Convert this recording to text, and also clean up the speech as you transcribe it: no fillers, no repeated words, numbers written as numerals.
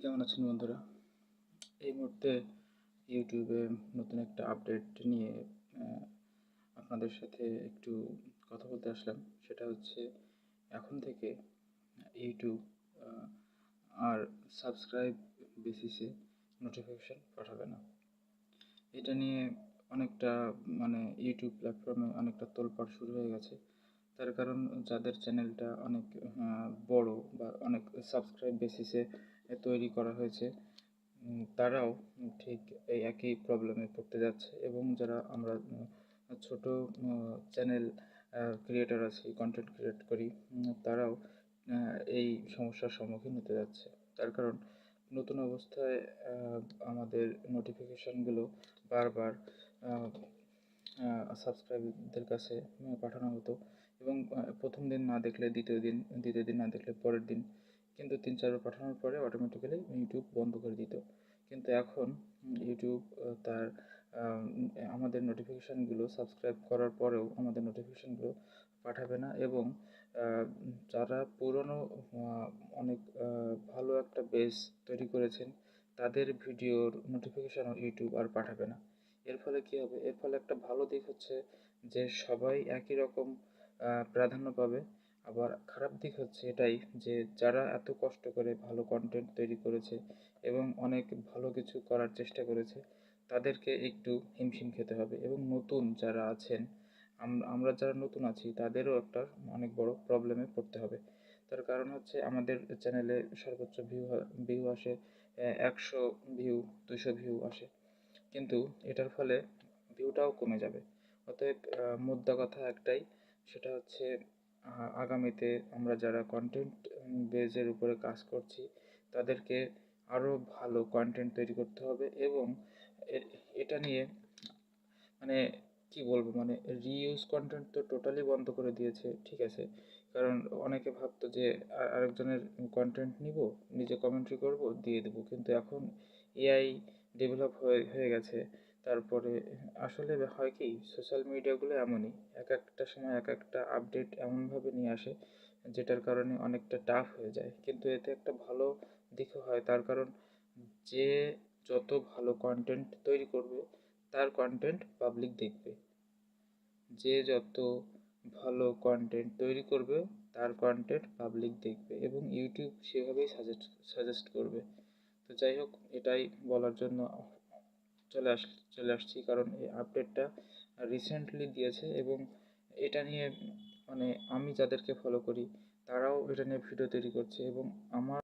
কেমন আছেন বন্ধুরা? এই মুহূর্তে ইউটিউবে নতুন একটা আপডেট নিয়ে আহ, আপনাদের সাথে একটু কথা বলতে আসলাম। সেটা হচ্ছে এখন থেকে ইউটিউব আহ, আর সাবস্ক্রাইব বেসিসে নোটিফিকেশন পাঠাবে না। এটা নিয়ে অনেকটা ইউটিউব প্ল্যাটফর্মে অনেকটা তোলপাড় শুরু হয়ে গেছে। তার কারণ যাদের চ্যানেলটা অনেক বড় বা অনেক সাবস্ক্রাইব বেসিসে তৈরি করা হয়েছে, তারাও ঠিক এই একই প্রবলেমে পড়তে যাচ্ছে। এবং যারা আমরা ছোট চ্যানেল ক্রিয়েটর আছি, কন্টেন্ট ক্রিয়েট করি, তারাও এই সমস্যার সম্মুখীন হতে যাচ্ছে। তার কারণ নতুন অবস্থায় আমাদের নোটিফিকেশানগুলো বারবার সাবস্ক্রাইবারদের কাছে পাঠানো হতো। এবং প্রথম দিন না দেখলে দ্বিতীয় দিন না দেখলে পরের দিন, কিন্তু 3-4 বার পাঠানোর পরে অটোমেটিক্যালি ইউটিউব বন্ধ করে দিত। কিন্তু এখন ইউটিউব তার আমাদের নোটিফিকেশানগুলো সাবস্ক্রাইব করার পরেও আমাদের নোটিফিকেশানগুলো পাঠাবে না। এবং যারা পুরনো অনেক ভালো একটা বেস তৈরি করেছেন, তাদের ভিডিওর নোটিফিকেশানও ইউটিউব আর পাঠাবে না। এর ফলে কী হবে? এর ফলে একটা ভালো দিক হচ্ছে যে সবাই একই রকম প্রাধান্য পাবে। আবার খারাপ দিক হচ্ছে এটাই যে যারা এত কষ্ট করে ভালো কন্টেন্ট তৈরি করেছে এবং অনেক ভালো কিছু করার চেষ্টা করেছে, তাদেরকে একটু হিমশিম খেতে হবে। এবং নতুন যারা আছেন, আমরা যারা নতুন আছি, তাদেরও একটা অনেক বড় প্রবলেমে পড়তে হবে। তার কারণ হচ্ছে আমাদের চ্যানেলে সর্বোচ্চ ভিউ আসে 100 ভিউ, 200 ভিউ আসে, কিন্তু এটার ফলে ভিউটাও কমে যাবে। অতএব মোদ্দা কথা একটাই, সেটা হচ্ছে আগামীতে আমরা যারা কন্টেন্ট বেজের উপরে কাজ করছি, তাদেরকে আরও ভালো কন্টেন্ট তৈরি করতে হবে। এবং এটা নিয়ে মানে কি বলবো, রিইউজ কন্টেন্ট তো টোটালি বন্ধ করে দিয়েছে, ঠিক আছে। কারণ অনেকে ভাবতো যে আরেকজনের কন্টেন্ট নিব, নিজে কমেন্ট্রি করব, দিয়ে দেবো। কিন্তু এখন এআই ডেভেলপ হয়ে গেছে। তারপরে আসলে হয় কি, সোশ্যাল মিডিয়াগুলো এমনই, এক একটা সময় এক একটা আপডেট এমনভাবে নিয়ে আসে যেটার কারণে অনেকটা টাফ হয়ে যায়। কিন্তু এতে একটা ভালো দিকও হয়, তার কারণ যে যত ভালো কন্টেন্ট তৈরি করবে, তার কন্টেন্ট পাবলিক দেখবে। যে যত ভালো কন্টেন্ট তৈরি করবে, তার কন্টেন্ট পাবলিক দেখবে এবং ইউটিউব সেভাবেই সাজেস্ট করবে। তো যাই হোক, এটাই বলার জন্য চলে আসছি, কারণ এই আপডেটটা রিসেন্টলি দিয়েছে। এবং এটা নিয়ে আমি যাদেরকে ফলো করি, তারাও এটা নিয়ে ভিডিও তৈরি করছে। এবং আমার